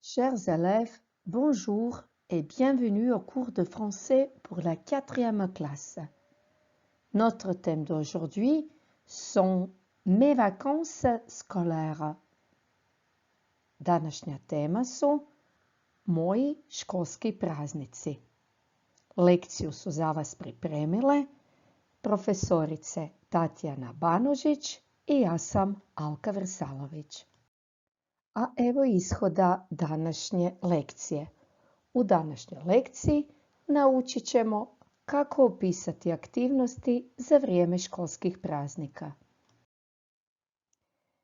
Chers élèves, bonjour et bienvenue au cours de français pour la 4e classe. Notre thème d'aujourd'hui sont mes vacances scolaires. Današnja tema su moji školski praznici. Lekciju su za vas pripremile profesorice Tatjana Banožić i ja sam Alka Vrsalović. A evo ishoda današnje lekcije. U današnjoj lekciji naučit ćemo kako opisati aktivnosti za vrijeme školskih praznika.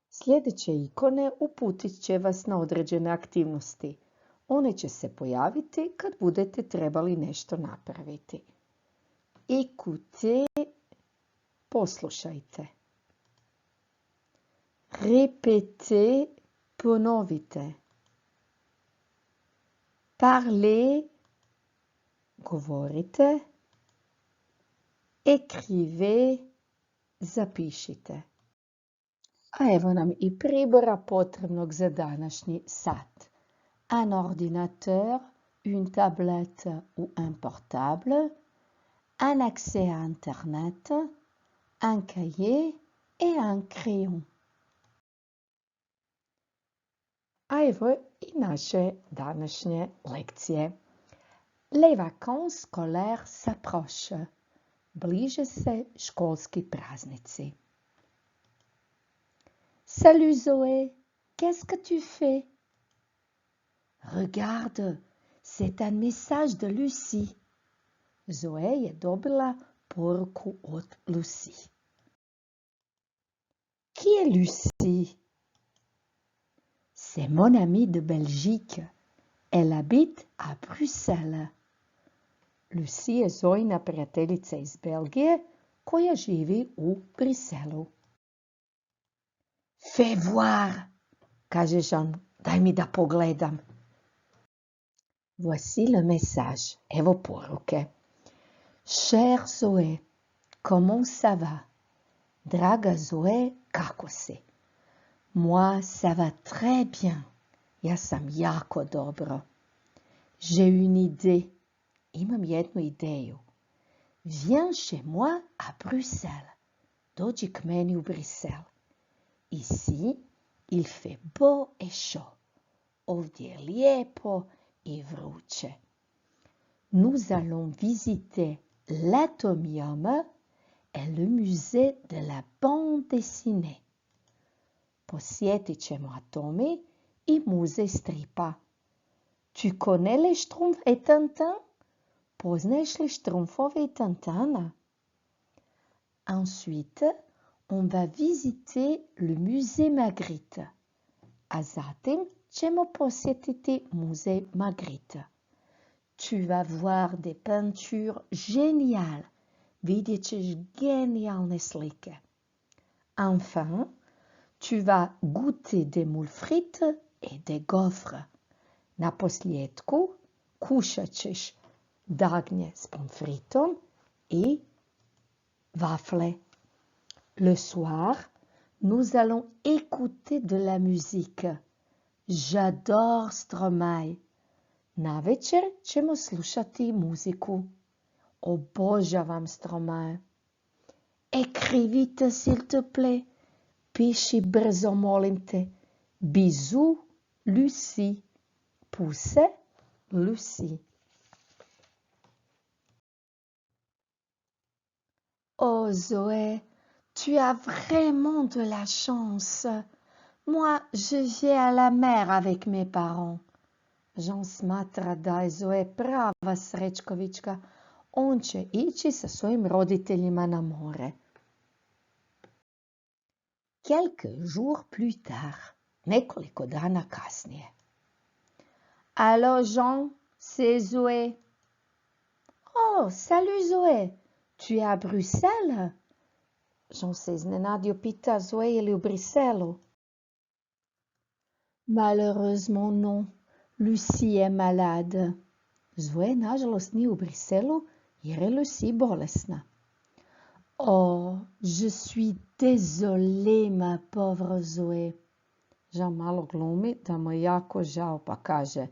Sljedeće ikone uputit će vas na određene aktivnosti. One će se pojaviti kad budete trebali nešto napraviti. Écoutez, poslušajte. Répétez, ponovite. Parlez, govorite. Écrivez, zapišite. A evo nam i pribora potrebnog za današnji sat. Un ordinateur, une tablette ou un portable, un accès à Internet, un cahier et un crayon. A evo i naše današnje lekcije. Les vacances scolaires s'approchent. Bliže se školski praznici. Salut Zoé, qu'est-ce que tu fais? Regarde, c'est un message de Lucie. Zoé je dobila poruku od Lucie. Qui est Lucie? C'est mon amie de Belgique. Elle habite à Bruxelles. Lucie je Zojina prijateljica iz Belgije koja živi u Briselu. Fais voir, kaže Jean, daj mi da pogledam. Voici le message, evo poruke. Chère Zoé, comment ça va? Draga Zoé, kako si? Moi, ça va très bien. Ja sam jako dobro. J'ai une idée. Imam jednu ideju. Viens chez moi à Bruxelles. Dođi k meni u Brisel. Ici, il fait beau et chaud. Ovdje je lijepo i vruće. Nous allons visiter l'Atomium et le musée de la bande dessinée. Posjetit ćemo Atomi i muzej stripa. Tu connais les Schtroumpfs et Tintin? Poznaješ li Štrumpfove i Tintana? Ensuite, on va visiter le musée Magritte. A zatim ćemo posjetiti muzej Magritte. Tu vas voir des peintures géniales. Vidjet ćeš genijalne slike. Enfin, tu vas goûter des moules frites et des gaufres. Na posljedku kušat ćeš dagnje s pomfritom i wafle. Le soir, nous allons écouter de la musique. J'adore Stromae. Navečer ćemo slušati muziku. Obožavam Stromae. Écris vite, s'il te plaît. Piši brzo, molim te. Bisous, Lucie. Puse, Lucie. Oh Zoé, tu as vraiment de la chance. Moi, je vais à la mer avec mes parents. Jean smatra da je Zoé prava srećkovićka. On će ići sa svojim roditeljima na more. Quelques jours plus tard, nekoliko dana kasnije. Alors Jean, c'est Zoé. Oh, salut Zoé. Tu es à Bruxelles? Jean se iznenadio, pita Zoé je li u Briselu? Malheureusement non. Lucie est malade. Zoé nažalost nije u Briselu jer je Lucie bolesna. Oh, je suis désolée, ma pauvre Zoé. Jean malo glumi da mu je jako žao pa kaže: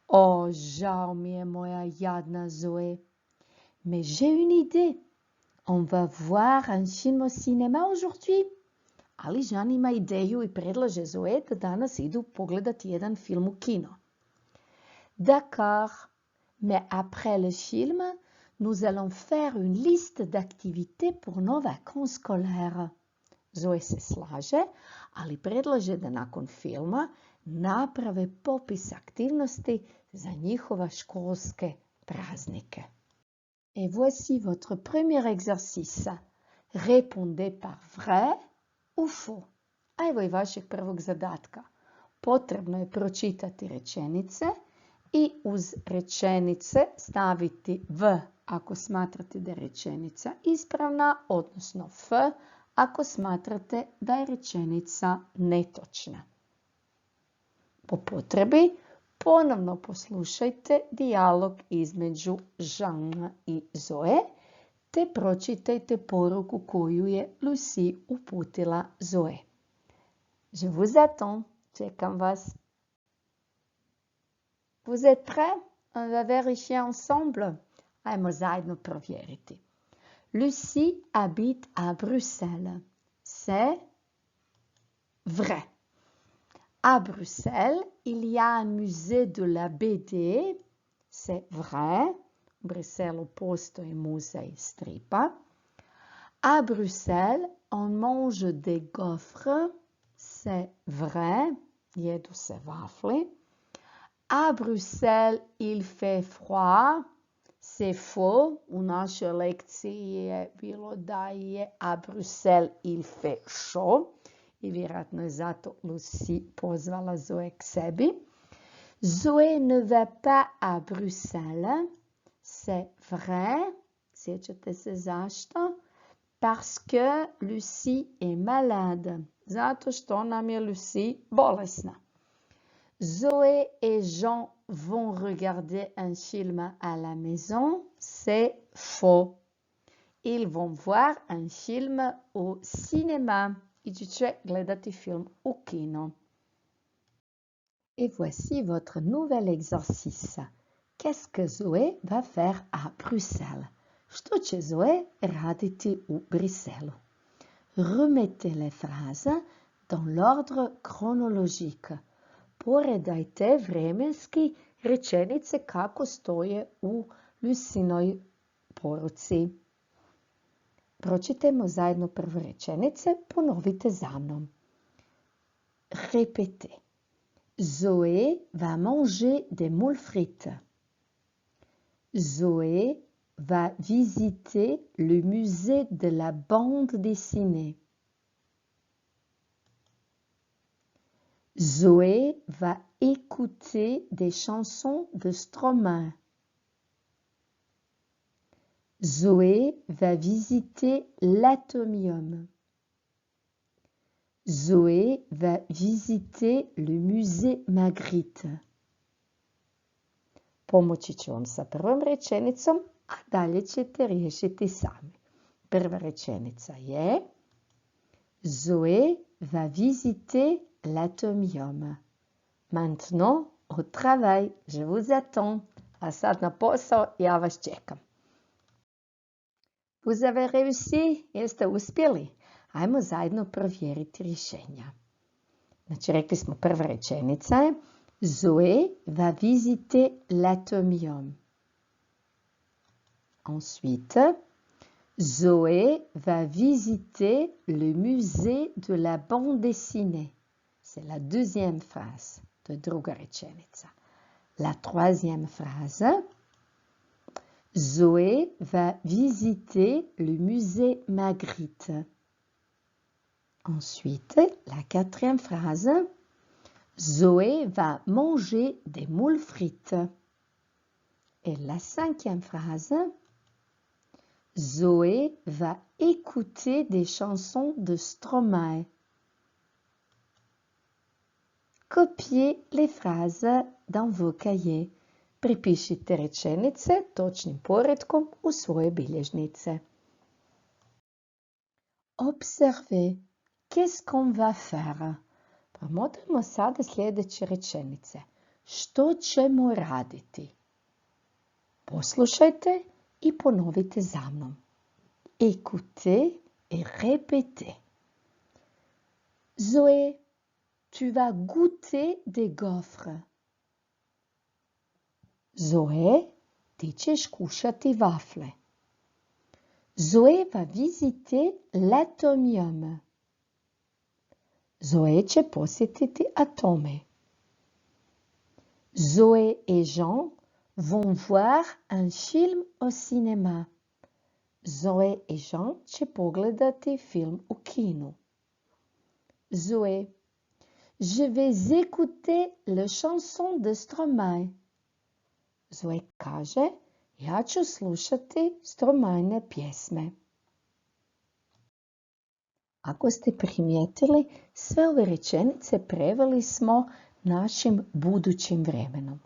O, žao mi je moja jadna Zoé. Mais j'ai une idée. On va voir un film au cinéma aujourd'hui. Ali Jean ima ideju i predlaže Zoé da danas idu pogledati jedan film u kino. D'accord, mais après le film, nous allons faire une liste d'activités pour nos vacances scolaires. Zoe se slaže, ali predlaže da nakon filma naprave popis aktivnosti za njihova školske praznike. Et voici votre premier exercice. Répondez par vrai ou faux. A evo i vašeg prvog zadatka. Potrebno je pročitati rečenice i uz rečenice staviti v ako smatrate da je rečenica ispravna, odnosno f ako smatrate da je rečenica netočna. Po potrebi ponovno poslušajte dijalog između Jeana i Zoe te pročitajte poruku koju je Lucie uputila Zoe. Je vous attends, čekam vas. Vous êtes prêts? On va vérifier ensemble. Ajmo zajedno provjeriti. Lucie habite à Bruxelles. C'est vrai. À Bruxelles, il y a un musée de la BD. C'est vrai. U Briselu postoji muzej stripa. À Bruxelles, on mange des gaufres. C'est vrai. Jedu se vafli. À Bruxelles, il fait froid. C'est faux. U našoj lekciji je bilo da je à Bruxelles il fait chaud. I vjerojatno je zato Lucie pozvala Zoe k sebi. Zoé ne va pas à Bruxelles. C'est vrai. Sjećate se zašto? Parce que Lucie est malade. Zato što nam je Lucie bolesna. Zoé et Jean vont regarder un film à la maison. C'est faux. Ils vont voir un film au cinéma. Ići će gledati film u kino. Et voici votre nouvel exercice. Qu'est-ce que Zoé va faire à Bruxelles? Što će Zoé raditi u Briselu? Remettez les phrases dans l'ordre chronologique. Poredajte vremenski rečenice kako stoje u Lucinoj poruci. Pročitajmo zajedno prve rečenice, ponovite za mnom. Répétez. Zoé va manger des moules frites. Zoé va visiter le musée de la bande dessinée. Zoé va écouter des chansons de Stromae. Zoé va visiter l'Atomium. Zoé va visiter le musée Magritte. Pomoći ću vam sa prvom rečenicom, a dalje ćete riješiti sami. Prva rečenica je Zoé va visiter l'Atomium. Maintenant, au travail, je vous attends. A sad na posao, ja vas čekam. Vous avez réussi? Jeste uspjeli? Ajmo zajedno provjeriti rješenja. Znači, rekli smo prva rečenica je Zoé va visiter l'Atomium. Ensuite, Zoé va visiter le musée de la bande dessinée. C'est la deuxième phrase. To je druga rečenica. La troisième phrase. Zoé va visiter le musée Magritte. Ensuite, la quatrième phrase. Zoé va manger des moules frites. Et la cinquième phrase. Zoé va écouter des chansons de Stromae. Copiez les phrases dans vos cahiers. Pripišite rečenice točnim poredkom u svoje bilježnice. Observez. Qu'est-ce qu'on va faire? Promotrimo sada sljedeće rečenice. Što ćemo raditi? Poslušajte i ponovite za mnom. Écoutez et répétez. Zoé, tu vas goûter des gaufres. Zoé, ti ćeš kušati vafle. Zoé va visiter l'atomium. Zoé će posjetiti atome. Zoé et Jean vont voir un film au cinéma. Zoé et Jean će pogledati film u kinu. Zoé, je vais écouter le chanson de Stromae. Zoé kaže, ja ću slušati Stromaine pjesme. Ako ste primijetili, sve ove rečenice preveli smo našim budućim vremenom.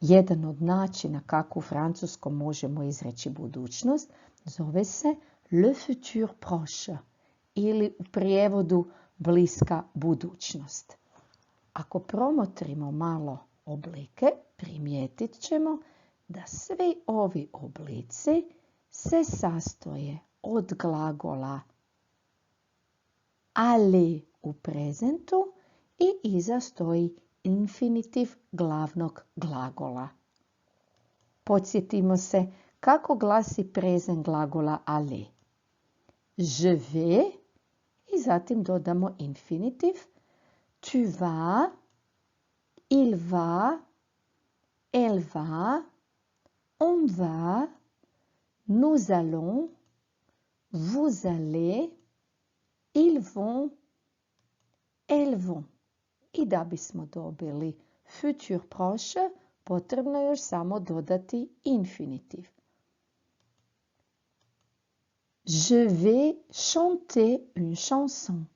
Jedan od načina kako u francuskom možemo izreći budućnost zove se le futur proche ili u prijevodu bliska budućnost. Ako promotrimo malo oblike, primijetit ćemo da svi ovi oblici se sastoje od glagola aller u prezentu i iza stoji infinitiv glavnog glagola. Podsjetimo se kako glasi prezent glagola aller. Je vais i zatim dodamo infinitiv. Tu vas, il va, elle va, on va, nous allons, vous allez, ils vont, elles vont. I da bismo dobili futur proche, potrebno je još samo dodati infinitiv. Je vais chanter une chanson.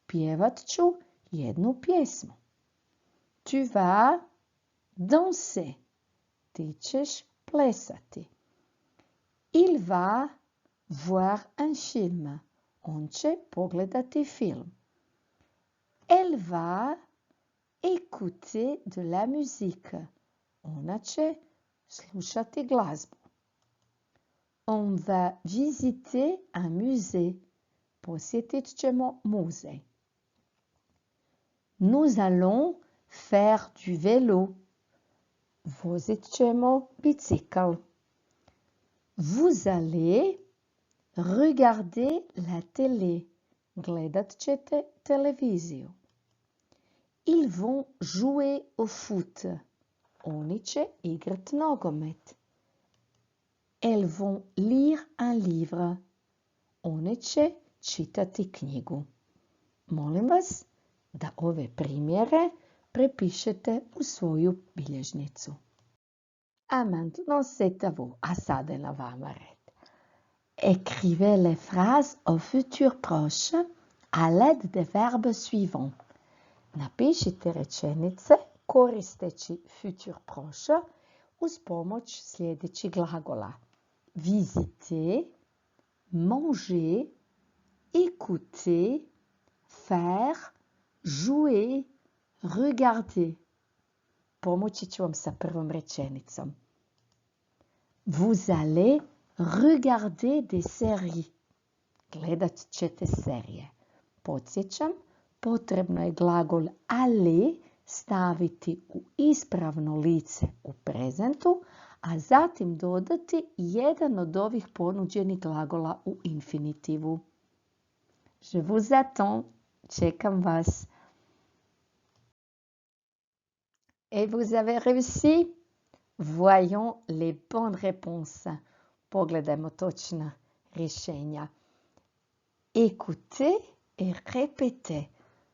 Pjevat ću jednu pjesmu. Tu vas danser. Ti ćeš plesati. Il va voir un film. On će pogledati film. Elle va écouter de la musique. Ona će slušati glazbu. On va visiter un musée. Posjetit ćemo muzej. Nous allons faire du vélo. Vozit ćemo bicikl. Vous allez regarder la télé. Gledat ćete televiziju. Ils vont jouer au foot. Oni će igrat nogomet. Elles vont lire un livre. One će čitati knjigu. Molim vas da ove primjere prepišete u svoju bilježnicu. A maintenant c'est à vous. A sada je na vama red. Écrivez les phrases au futur proche à l'aide des verbes suivants. Napišite rečenice koristeći futur proche uz pomoć sljedećih glagola. Visiter, manger, écouter, faire, jouer, regarder. Pomoći ću vam sa prvom rečenicom. Vous allez regarder des séries. Gledat ćete serije. Podsjećam, potrebno je glagol aller staviti u ispravno lice u prezentu, a zatim dodati jedan od ovih ponuđenih glagola u infinitivu. Je vous attends. Čekam vas. Et vous avez réussi? Voyons les bonnes réponses. Pogledajmo točna rješenja. Écoutez et répétez.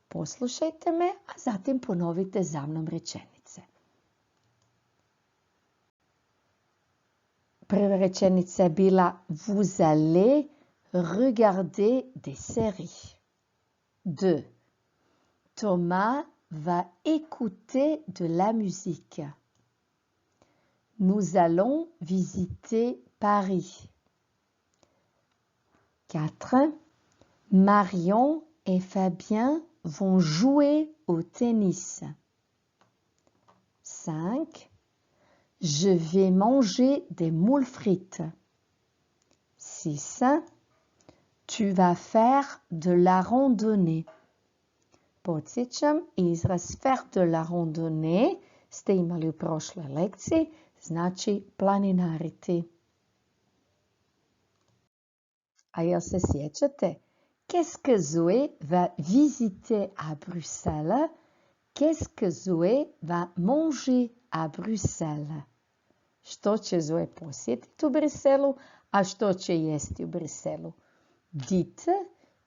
Poslušajte me, a zatim ponovite za mnom rečenice. Prva rečenica je bila Vous allez regarder des séries. 2. Thomas va écouter de la musique. Nous allons visiter Paris. 4. Marion et Fabien vont jouer au tennis. 5. Je vais manger des moules frites. 6. Tu vas faire de la randonnée. Podsjećam, izraz faire de la randonnée ste imali u prošloj lekciji, znači planinariti. A jel se sjećate? Qu'est-ce que Zoé va visiter à Bruxelles? Qu'est-ce que Zoé va manger à Bruxelles? Što će Zoé posjetiti u Briselu, a što će jesti u Briselu? Dites,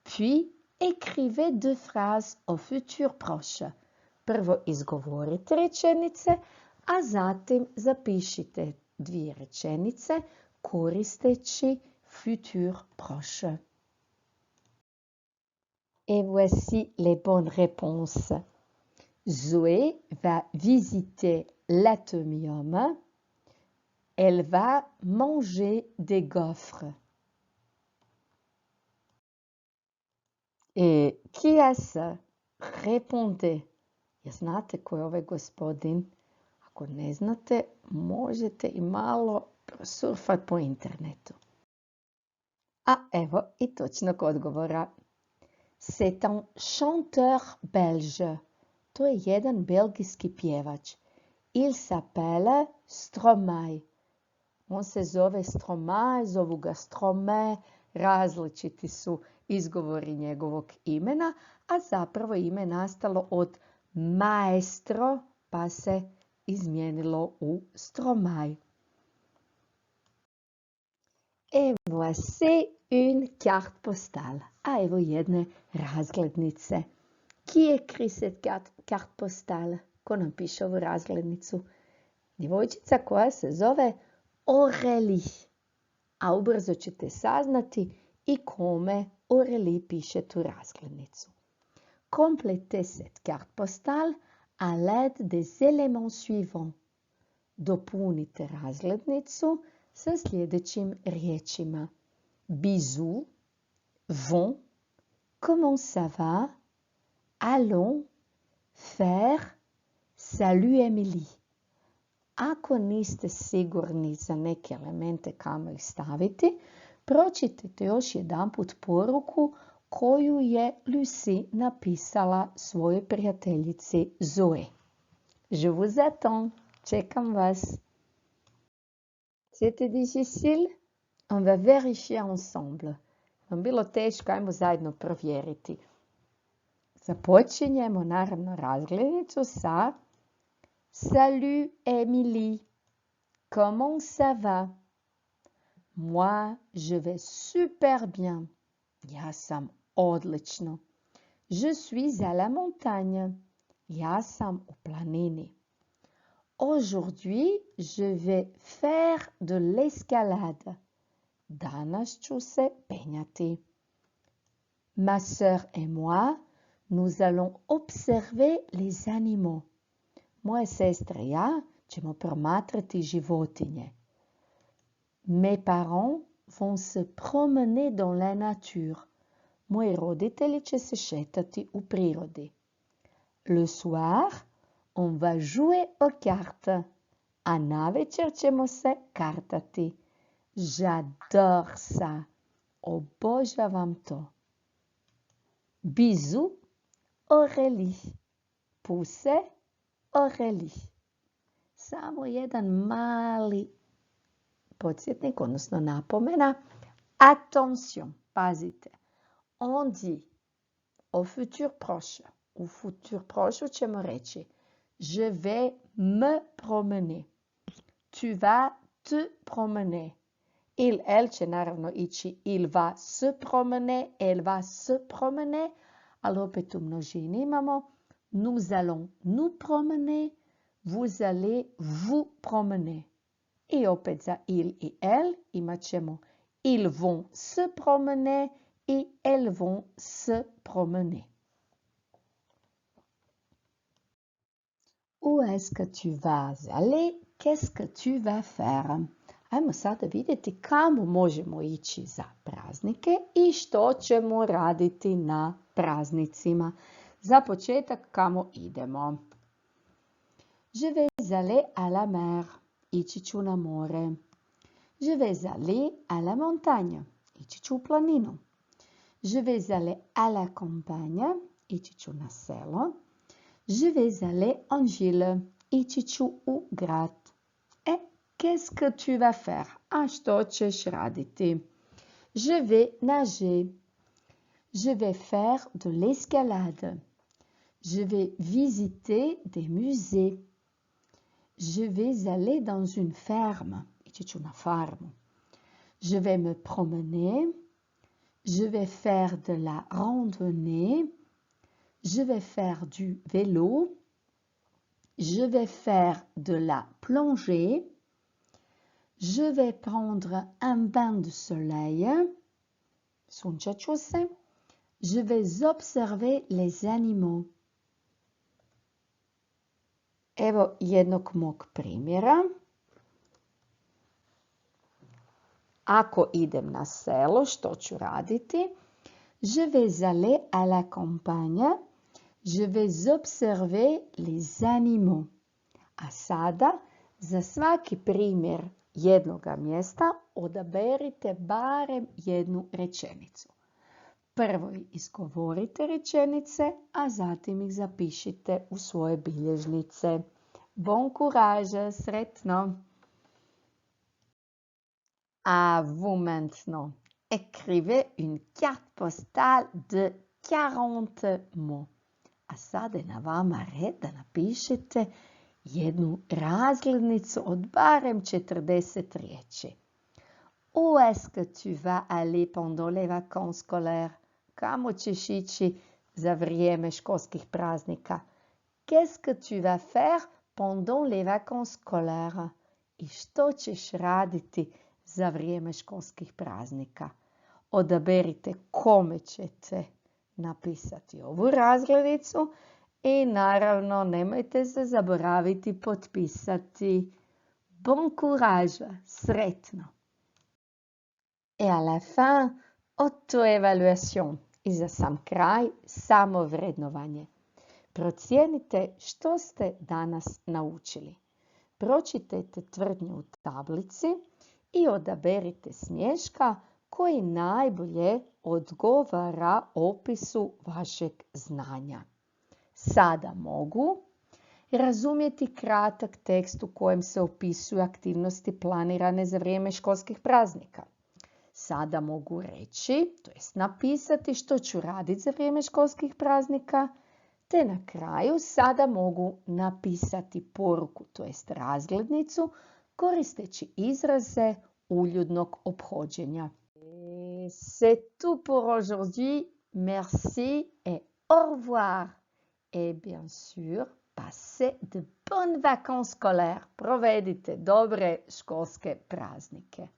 puis écrivez deux phrases au futur proche. Prvo izgovorite rečenice, a zatim zapišite 2 rečenice koristeći futur proche. Et voici les bonnes réponses. Zoé va visiter l'atomium. Elle va manger des gaufres. Et qui est-ce? Répondez. Ja znate ko je ovaj gospodin? Ako ne znate, možete i malo surfati po internetu. A evo i točnog odgovora. C'est un chanteur belge. To je jedan belgijski pjevač. Il s'appelle Stromae. On se zove Stromae, zovu ga Strome, različiti su izgovori njegovog imena, a zapravo ime je nastalo od maestro, pa se izmijenilo u Stromae. Et voici une carte postale. A evo jedne razglednice. Qui écrit cette carte postale? Ko nam piše ovu razglednicu? Djevojčica koja se zove Aurélie. A ubrzo ćete saznati i kome Aurélie piše tu razglednicu. Complétez cette carte postale à l'aide des éléments suivants. Dopunite razglednicu sa sljedećim riječima. Bisous, vont, comment ça va, allons, faire, salut Émilie. Ako niste sigurni za neke elemente kamo ih staviti, pročitajte još jedanput poruku koju je Lucie napisala svojoj prijateljici Zoé. Je vous attends. Čekam vas. C'était difficile? On va vérifier ensemble. Vam bilo teško, ajmo zajedno provjeriti. Započinjemo naravno razglednicu sa Salut Émilie, comment ça va? Moi, je vais super bien. Ja sam odlično. Je suis à la montagne. Ja sam u planini. Aujourd'hui, je vais faire de l'escalade. Danas ću se penjati. Ma sœur et moi, nous allons observer les animaux. Moje sestre i ja ćemo promatrati životinje. Mes parents vont se promener dans la nature. Moji roditelji će se šetati u prirodi. Le soir, on va jouer aux cartes. A navečer ćemo se kartati. J'adore ça. Obožavam to. Bisous, Aurélie. Puse, Aurélie. Samo jedan mali podsjetnik, odnosno napomena. Attention, pazite. On dit au futur proche. U futur proche ćemo reći je vais me promener. Tu vas te promener. Il, elle će naravno ići il va se promener, elle va se promener, ali opet u množini imamo nous allons nous promener, vous allez vous promener. I opet za il i elle imat ćemo ils vont se promener et elles vont se promener. Où est-ce que tu vas aller? Qu'est-ce que tu vas faire? Ajmo sada vidjeti kamo možemo ići za praznike i što ćemo raditi na praznicima. Za početak kamo idemo. Je vais aller à la mer. Ići ću na more. Je vais aller à la montagne. Ići ću u planinu. Je vais aller à la campagne. Ići ću na selo. Je vais aller en ville. Ići ću u grad. Qu'est-ce que tu vas faire? A što ćeš raditi? Je vais nager. Je vais faire de l'escalade. Je vais visiter des musées. Je vais aller dans une ferme. Ići ću na farmu. Je vais me promener. Je vais faire de la randonnée. Je vais faire du vélo. Je vais faire de la plongée. Je vais prendre un bain de soleil. Sunčat ću se. Je vais observer les animaux. Evo jednog mog primjera. Ako idem na selo, što ću raditi? Je vais aller à la campagne. Je vais observer les animaux. A sada, za svaki primjer jednoga mjesta odaberite barem jednu rečenicu. Prvo izgovorite rečenice, a zatim ih zapišite u svoje bilježnice. Bon courage, sretno! À vous maintenant. Écrivez une carte postale de 40 mots. A sada je na vama red da napišete jednu razglednicu od barem 40 riječi. Où est-ce que tu vas aller pendant les vacances scolaires? Kamo ćeš ići za vrijeme školskih praznika? Qu'est-ce que tu vas faire pendant les vacances scolaires? I što ćeš raditi za vrijeme školskih praznika? Odaberite kome ćete napisati ovu razglednicu i naravno nemojte se zaboraviti potpisati. Bon courage, sretno! Et à la fin, auto-évaluation. I za sam kraj, samovrednovanje. Procijenite što ste danas naučili. Pročitajte tvrdnju u tablici i odaberite smješka koji najbolje odgovara opisu vašeg znanja. Sada mogu razumjeti kratak tekst u kojem se opisuju aktivnosti planirane za vrijeme školskih praznika. Sada mogu reći, to jest napisati što ću raditi za vrijeme školskih praznika, te na kraju sada mogu napisati poruku, to jest razglednicu, koristeći izraze uljudnog ophođenja. C'est tout pour aujourd'hui. Merci et au revoir. Et bien sûr, passez de bonnes vacances scolaires. Provedite dobre školske praznike.